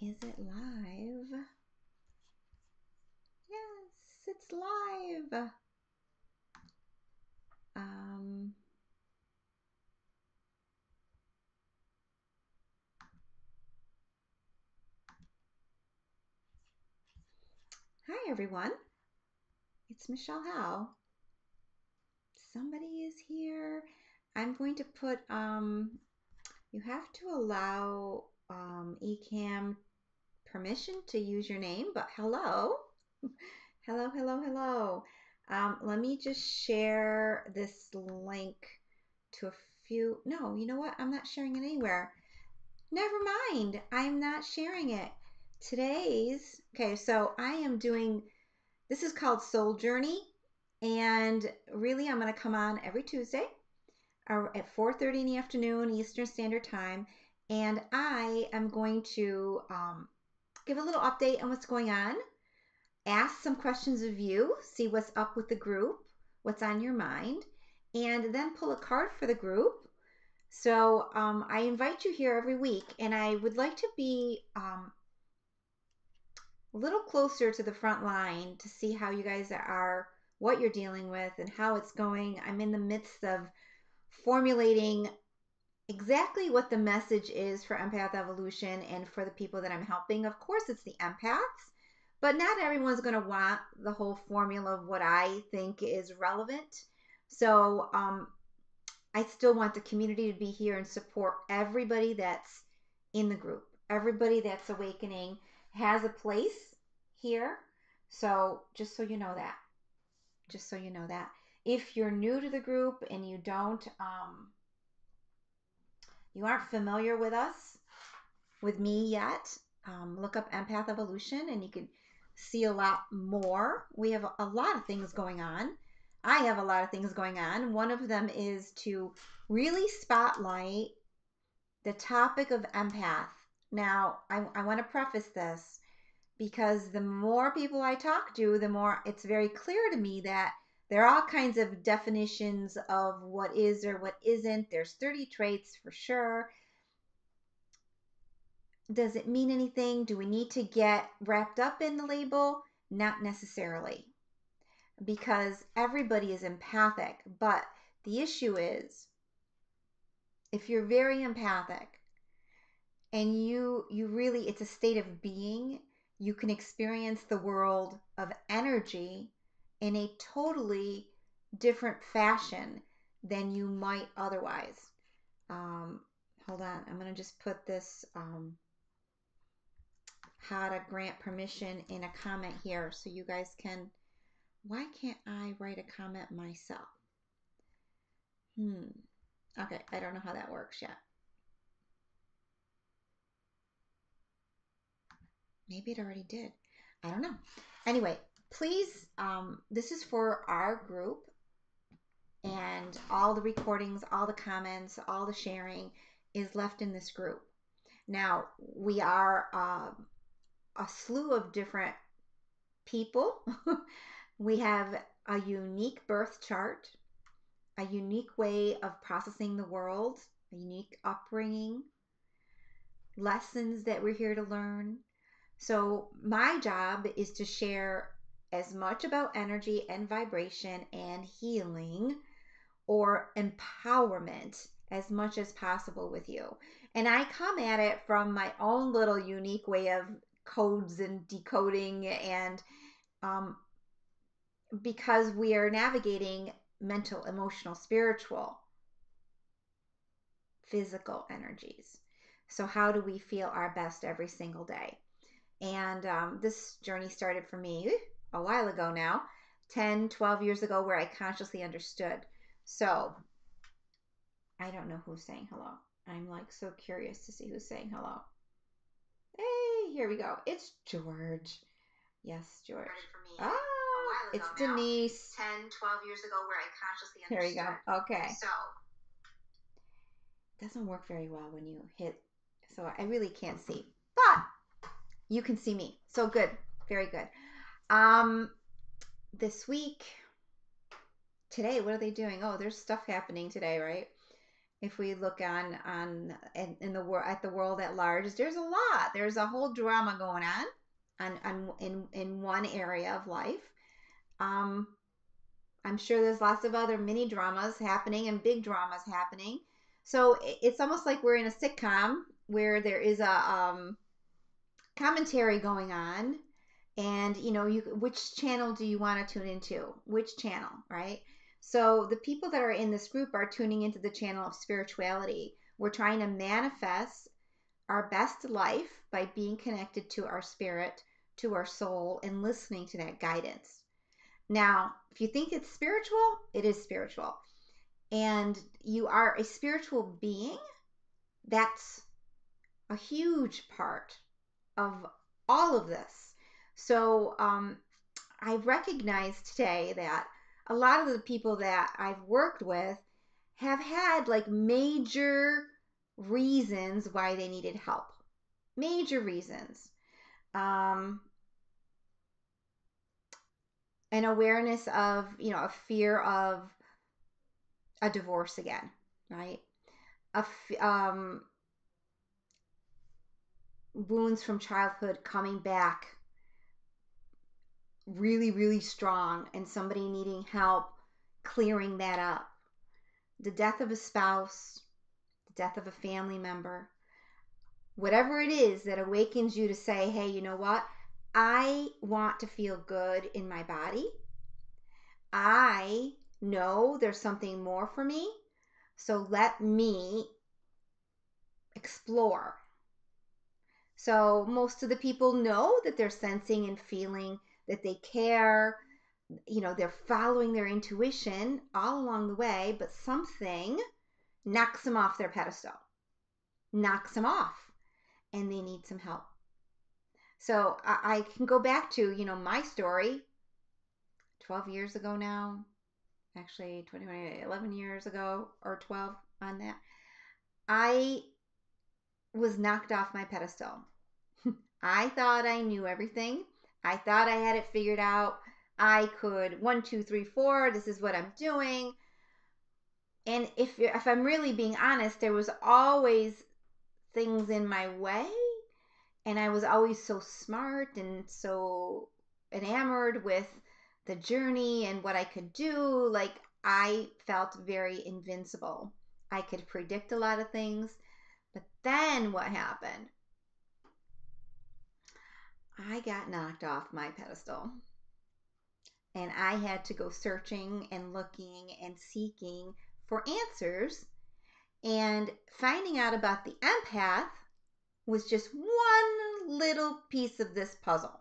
Is it live? Yes, it's live. Hi everyone. It's Michelle Howe. Somebody is here. I'm going to put you have to allow eCam permission to use your name, but hello. Hello, hello, hello. Let me just share this link to a few. No, you know what? I'm not sharing it anywhere. Never mind. I'm not sharing it. Okay, so I am doing, this is called Soul Journey. And really, I'm going to come on every Tuesday at 4:30 in the afternoon, Eastern Standard Time. And I am going to give a little update on what's going on, ask some questions of you, see what's up with the group, what's on your mind, and then pull a card for the group. So I invite you here every week, and I would like to be a little closer to the front line to see how you guys are, what you're dealing with, and how it's going. I'm in the midst of formulating exactly what the message is for Empath Evolution and for the people that I'm helping. Of course, it's the empaths, but not everyone's going to want the whole formula of what I think is relevant. So I still want the community to be here and support everybody that's in the group. Everybody that's awakening has a place here. So just so you know that. Just so you know that. If you're new to the group and you aren't familiar with us, with me yet, look up Empath Evolution and you can see a lot more. We have a lot of things going on. I have a lot of things going on. One of them is to really spotlight the topic of empath. Now, I want to preface this because the more people I talk to, the more it's very clear to me that there are all kinds of definitions of what is or what isn't. There's 30 traits for sure. Does it mean anything? Do we need to get wrapped up in the label? Not necessarily, because everybody is empathic. But the issue is, if you're very empathic and you really, it's a state of being, you can experience the world of energy in a totally different fashion than you might otherwise. Hold on, I'm going to just put this how to grant permission in a comment here so you guys can. Why can't I write a comment myself? Okay, I don't know how that works yet. Maybe it already did. I don't know. Anyway, please, this is for our group, and all the recordings, all the comments, all the sharing is left in this group. Now, we are a slew of different people. We have a unique birth chart, a unique way of processing the world, a unique upbringing, lessons that we're here to learn. So my job is to share as much about energy and vibration and healing or empowerment as much as possible with you. And I come at it from my own little unique way of codes and decoding, and because we are navigating mental, emotional, spiritual, physical energies. So how do we feel our best every single day? And this journey started for me a while ago now, 10, 12 years ago, where I consciously understood. So I don't know who's saying hello. I'm like so curious to see who's saying hello. Hey, here we go. It's George. Yes, George. Ah, it's Denise. 10, 12 years ago, where I consciously understood. Here we go. Okay. So it doesn't work very well when you hit, so I really can't see. But you can see me. So good. Very good. This week, today, what are they doing? Oh, there's stuff happening today, right? If we look in the world at the world at large, there's a lot. There's a whole drama going on in one area of life. Um, I'm sure there's lots of other mini dramas happening and big dramas happening. So it's almost like we're in a sitcom where there is a commentary going on, and which channel do you want to tune into? Which channel, right? So the people that are in this group are tuning into the channel of spirituality. We're trying to manifest our best life by being connected to our spirit, to our soul, and listening to that guidance. Now, if you think it's spiritual, it is spiritual. And you are a spiritual being. That's a huge part of all of this. So I recognize today that a lot of the people that I've worked with have had like major reasons why they needed help. Major reasons. An awareness of, a fear of a divorce again, right? Wounds from childhood coming back really, really strong, and somebody needing help clearing that up. The death of a spouse, the death of a family member, whatever it is that awakens you to say, hey, you know what? I want to feel good in my body. I know there's something more for me. So let me explore. So most of the people know that they're sensing and feeling, that they care, they're following their intuition all along the way, but something knocks them off their pedestal, knocks them off, and they need some help. So I can go back to, my story 12 years ago now, actually 11 years ago or 12 on that. I was knocked off my pedestal. I thought I knew everything. I thought I had it figured out. I could 1, 2, 3, 4. This is what I'm doing. And if I'm really being honest, there was always things in my way, and I was always so smart and so enamored with the journey and what I could do. Like, I felt very invincible. I could predict a lot of things. But then what happened? I got knocked off my pedestal. And I had to go searching and looking and seeking for answers. And finding out about the empath was just one little piece of this puzzle.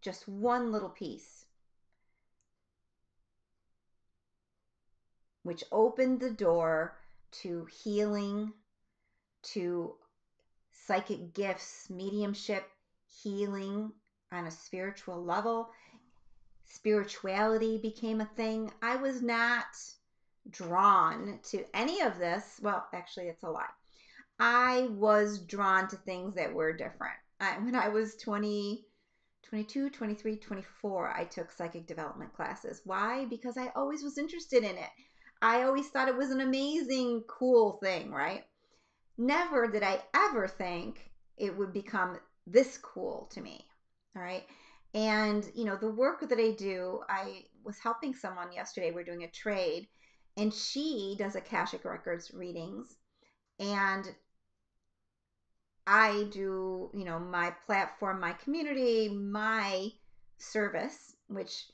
Just one little piece, which opened the door to healing, to psychic gifts, mediumship, healing on a spiritual level. Spirituality became a thing. I was not drawn to any of this. Well, actually, it's a lie. I was drawn to things that were different. When I was 20, 22, 23, 24, I took psychic development classes. Why? Because I always was interested in it. I always thought it was an amazing, cool thing, right? Never did I ever think it would become this cool to me, all right? And, the work that I do, I was helping someone yesterday. We're doing a trade, and she does Akashic Records readings. And I do, my platform, my community, my service, which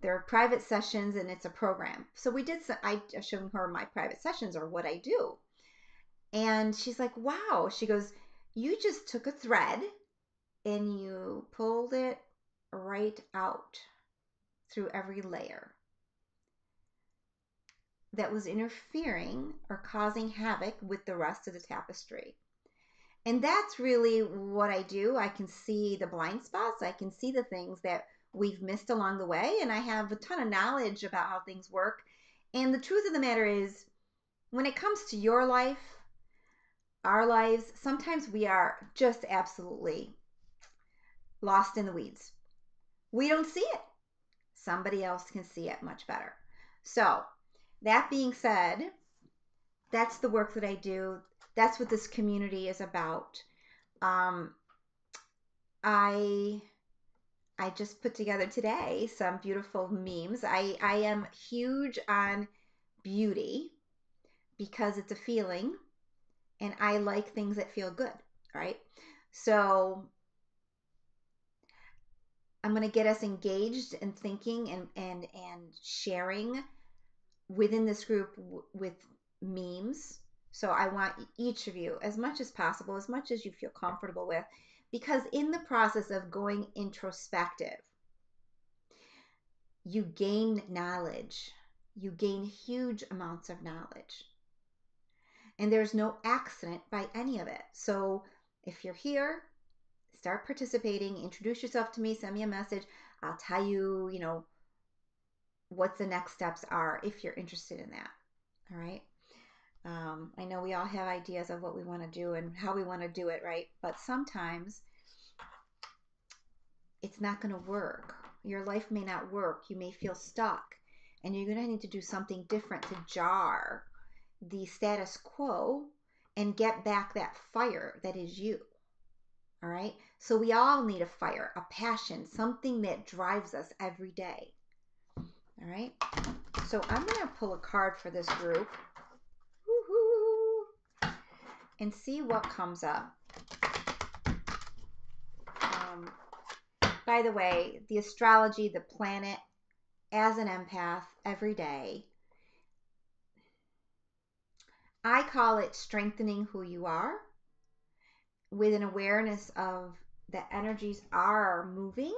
they're private sessions and it's a program. So I showed her my private sessions or what I do. And she's like, wow. She goes, you just took a thread and you pulled it right out through every layer that was interfering or causing havoc with the rest of the tapestry. And that's really what I do. I can see the blind spots. I can see the things that we've missed along the way. And I have a ton of knowledge about how things work. And the truth of the matter is, when it comes to your life, our lives, sometimes we are just absolutely lost in the weeds. We don't see it. Somebody else can see it much better. So, that being said, that's the work that I do. That's what this community is about. Um, I I just put together today some beautiful memes. I am huge on beauty because it's a feeling and I like things that feel good, right? So I'm going to get us engaged and thinking and sharing within this group with memes. So I want each of you, as much as possible, as much as you feel comfortable with, because in the process of going introspective, you gain knowledge. You gain huge amounts of knowledge. And there's no accident by any of it. So if you're here, start participating, introduce yourself to me, send me a message. I'll tell you, what the next steps are if you're interested in that. All right. I know we all have ideas of what we want to do and how we want to do it, right? But sometimes it's not going to work. Your life may not work. You may feel stuck, and you're going to need to do something different to jar the status quo and get back that fire that is you. All right. So we all need a fire, a passion, something that drives us every day. All right. So I'm going to pull a card for this group. Woo-hoo. And see what comes up. By the way, the astrology, the planet, as an empath every day, I call it strengthening who you are with an awareness of the energies are moving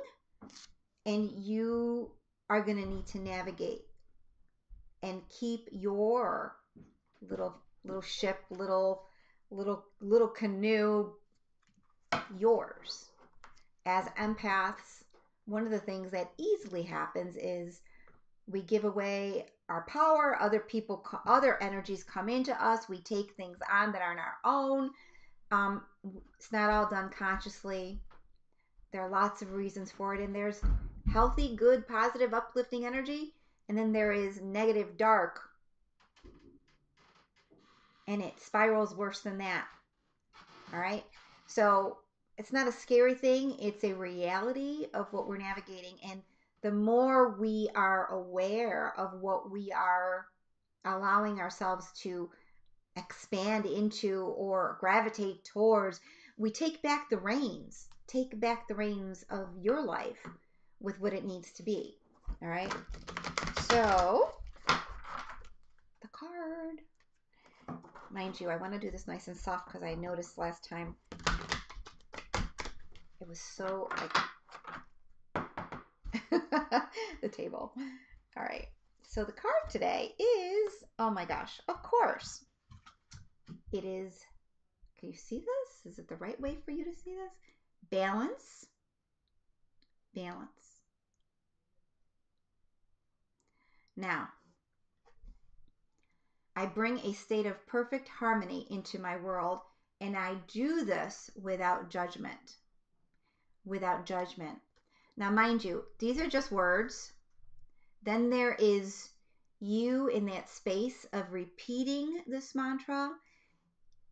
and you are going to need to navigate and keep your little ship, little canoe yours. As empaths, one of the things that easily happens is we give away our power. Other energies come into us. We take things on that aren't our own. It's not all done consciously. There are lots of reasons for it. And there's healthy, good, positive, uplifting energy. And then there is negative, dark. And it spirals worse than that. All right. So it's not a scary thing. It's a reality of what we're navigating. And the more we are aware of what we are allowing ourselves to expand into or gravitate towards, we take back the reins. Take back the reins of your life with what it needs to be. All right. So the card. Mind you, I want to do this nice and soft because I noticed last time it was so like the table. All right. So the card today is, oh my gosh, of course. It is, can you see this? Is it the right way for you to see this? Balance. Balance. Now, I bring a state of perfect harmony into my world, and I do this without judgment. Without judgment. Now, mind you, these are just words. Then there is you in that space of repeating this mantra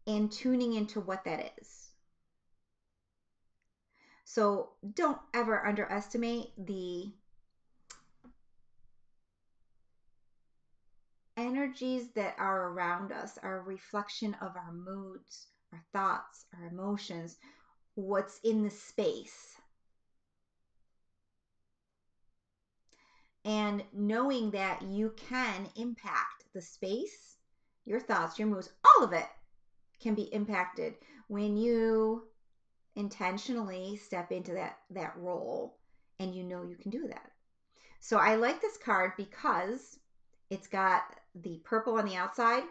and tuning into what that is. So don't ever underestimate the energies that are around us, are a reflection of our moods, our thoughts, our emotions, what's in the space. And knowing that you can impact the space, your thoughts, your moods, all of it can be impacted when you intentionally step into that role and you know you can do that. So I like this card because it's got the purple on the outside,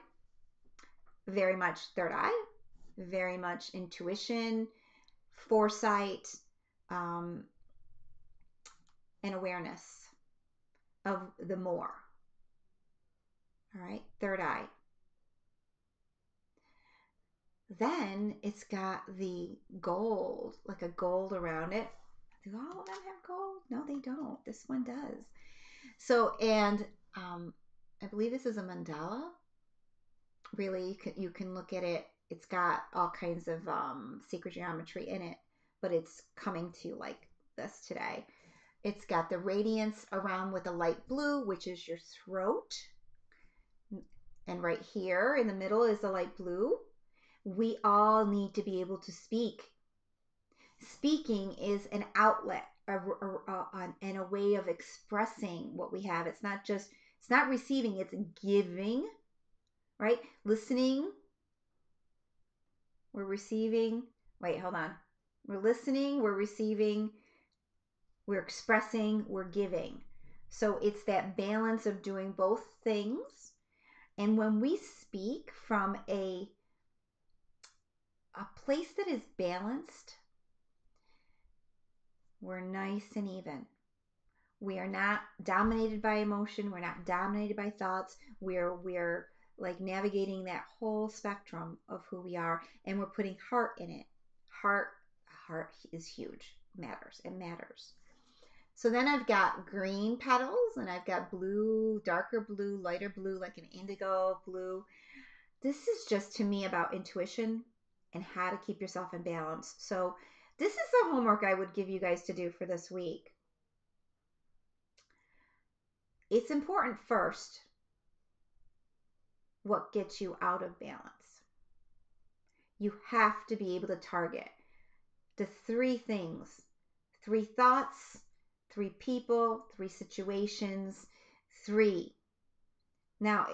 very much third eye, very much intuition, foresight, and awareness of the more. All right, third eye. Then it's got the gold, like a gold around it. Do all of them have gold? No, they don't. This one does. So, and I believe this is a mandala, really, you can look at it. It's got all kinds of secret geometry in it, but it's coming to you like this today. It's got the radiance around with a light blue, which is your throat. And right here in the middle is the light blue. We all need to be able to speak. Speaking is an outlet and a way of expressing what we have. It's not receiving, it's giving, right? Listening, we're receiving. Wait, hold on. We're listening, we're receiving, we're expressing, we're giving. So it's that balance of doing both things. And when we speak from a place that is balanced, we're nice and even. We are not dominated by emotion. We're not dominated by thoughts. We're like navigating that whole spectrum of who we are, and we're putting heart in it. Heart is huge. It matters. So then I've got green petals, and I've got blue, darker blue, lighter blue, like an indigo blue. This is just to me about intuition and how to keep yourself in balance. So this is the homework I would give you guys to do for this week. It's important first what gets you out of balance. You have to be able to target the 3 things, 3 thoughts, 3 people, 3 situations, 3. Now,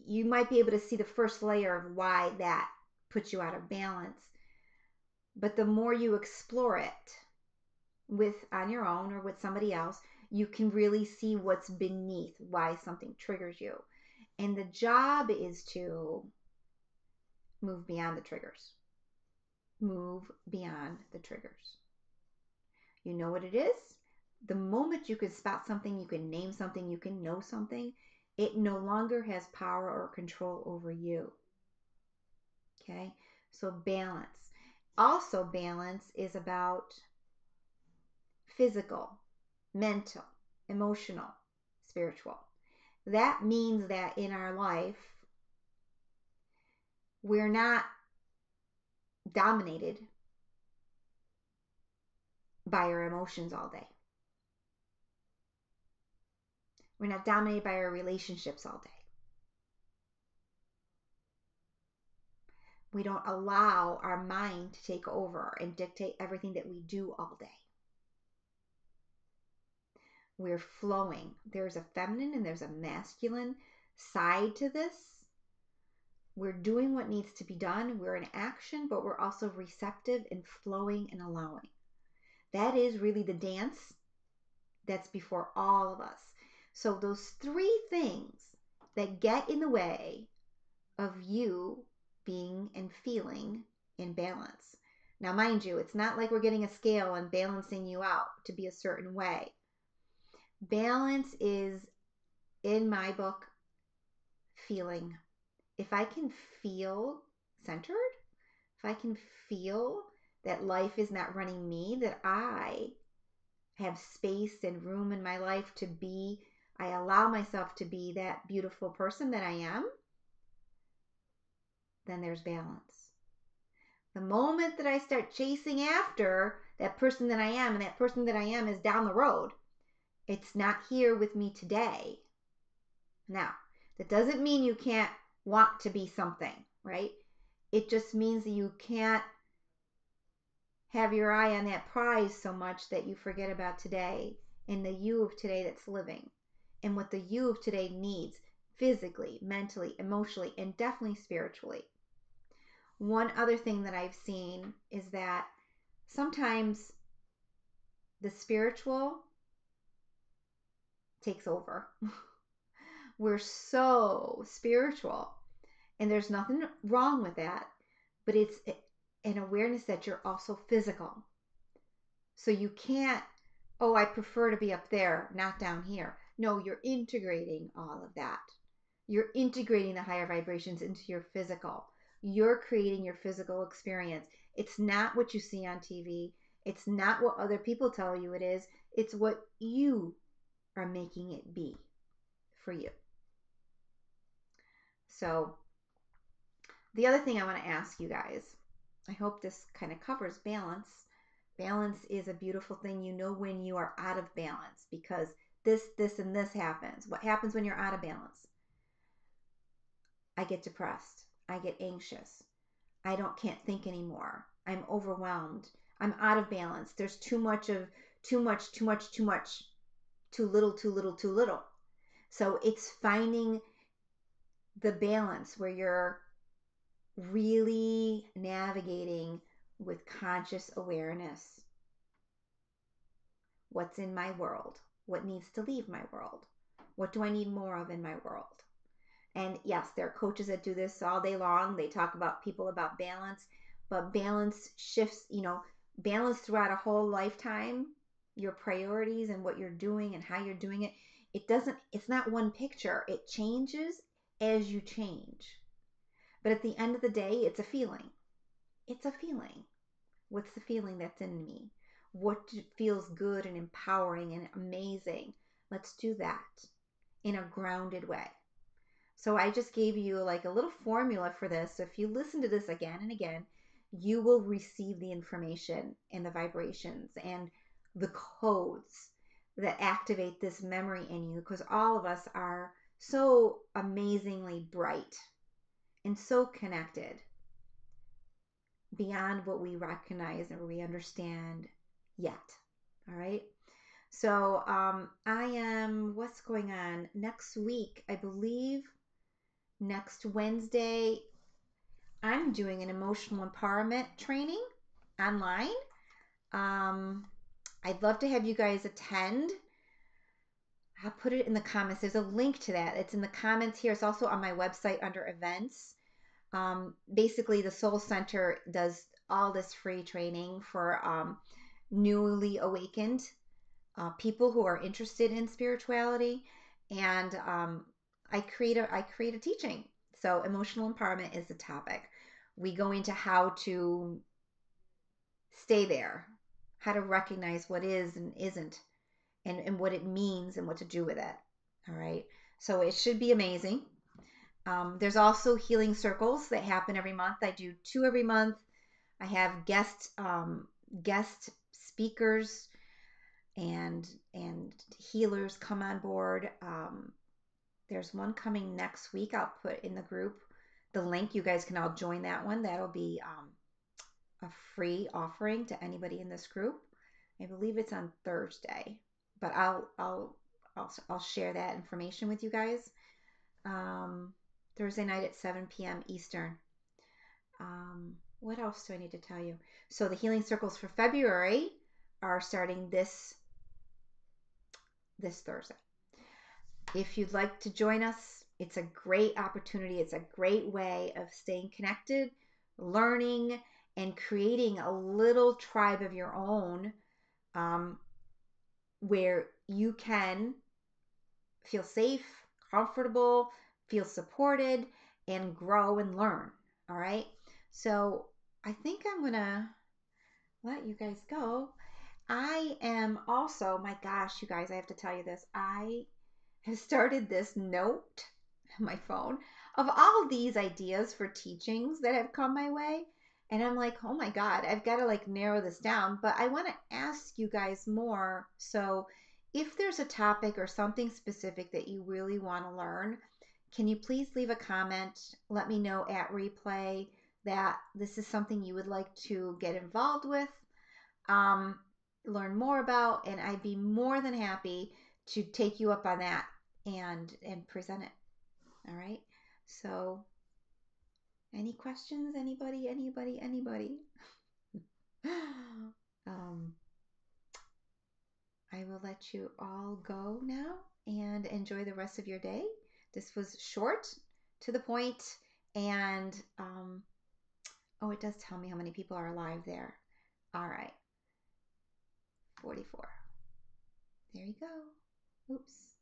you might be able to see the first layer of why that puts you out of balance. But the more you explore it on your own or with somebody else, you can really see what's beneath why something triggers you. And the job is to move beyond the triggers. Move beyond the triggers. You know what it is? The moment you can spot something, you can name something, you can know something, it no longer has power or control over you. Okay? So balance. Also, balance is about physical, mental, emotional, spiritual. That means that in our life, we're not dominated by our emotions all day. We're not dominated by our relationships all day. We don't allow our mind to take over and dictate everything that we do all day. We're flowing. There's a feminine and there's a masculine side to this. We're doing what needs to be done. We're in action, but we're also receptive and flowing and allowing. That is really the dance that's before all of us. So those 3 things that get in the way of you being and feeling in balance. Now, mind you, it's not like we're getting a scale and balancing you out to be a certain way. Balance is, in my book, feeling. If I can feel centered, if I can feel that life is not running me, that I have space and room in my life to be, I allow myself to be that beautiful person that I am, then there's balance. The moment that I start chasing after that person that I am, and that person that I am is down the road, it's not here with me today. Now, that doesn't mean you can't want to be something, right? It just means that you can't have your eye on that prize so much that you forget about today and the you of today that's living and what the you of today needs physically, mentally, emotionally, and definitely spiritually. One other thing that I've seen is that sometimes the spiritual takes over. We're so spiritual, and there's nothing wrong with that, but it's an awareness that you're also physical. So you can't, oh, I prefer to be up there, not down here. No, you're integrating all of that. You're integrating the higher vibrations into your physical. You're creating your physical experience. It's not what you see on TV. It's not what other people tell you it is. It's what you are making it be for you. So The other thing I want to ask you guys, I hope this kind of covers balance. Balance is a beautiful thing. You know when you are out of balance because this, and this happens. What happens when you're out of balance? I get depressed. I get anxious. I can't think anymore. I'm overwhelmed. I'm out of balance. There's too much of too much, too much, too much, too little, too little, too little. So it's finding the balance where you're really navigating with conscious awareness. What's in my world? What needs to leave my world? What do I need more of in my world? And yes, there are coaches that do this all day long. They talk about people about balance, but balance shifts, balance throughout a whole lifetime, your priorities and what you're doing and how you're doing it. It's not one picture. It changes as you change. But at the end of the day, it's a feeling. It's a feeling. What's the feeling that's in me? What feels good and empowering and amazing? Let's do that in a grounded way. So I just gave you like a little formula for this. So if you listen to this again and again, you will receive the information and the vibrations and the codes that activate this memory in you, because all of us are so amazingly bright and so connected beyond what we recognize or we understand yet. All right. So what's going on next week? I believe next Wednesday, I'm doing an emotional empowerment training online. I'd love to have you guys attend. I'll put it in the comments. There's a link to that. It's in the comments here. It's also on my website under events. Basically, the Soul Center does all this free training for newly awakened people who are interested in spirituality, and I create a teaching. So emotional empowerment is the topic. We go into how to stay there, how to recognize what is and isn't, and what it means and what to do with it. All right. So it should be amazing. There's also healing circles that happen every month. I do 2 every month. I have guest speakers and healers come on board. There's one coming next week. I'll put in the group the link. You guys can all join that one. That'll be a free offering to anybody in this group. I believe it's on Thursday, but I'll share that information with you guys. Thursday night at 7 p.m. Eastern. What else do I need to tell you? So the healing circles for February are starting this Thursday. If you'd like to join us, it's a great opportunity. It's a great way of staying connected, learning, and creating a little tribe of your own, where you can feel safe, comfortable, feel supported, and grow and learn. All right. So I think I'm going to let you guys go. I am also, my gosh, you guys, I have to tell you this. I have started this note on my phone of all of these ideas for teachings that have come my way. And I'm like, oh my God, I've got to like narrow this down. But I want to ask you guys more. So if there's a topic or something specific that you really want to learn, can you please leave a comment? Let me know at replay that this is something you would like to get involved with, learn more about, and I'd be more than happy to take you up on that and present it. All right. So any questions? Anybody? I will let you all go now and enjoy the rest of your day. This was short, to the point, and oh, it does tell me how many people are alive there. All right. 44. There you go. Oops.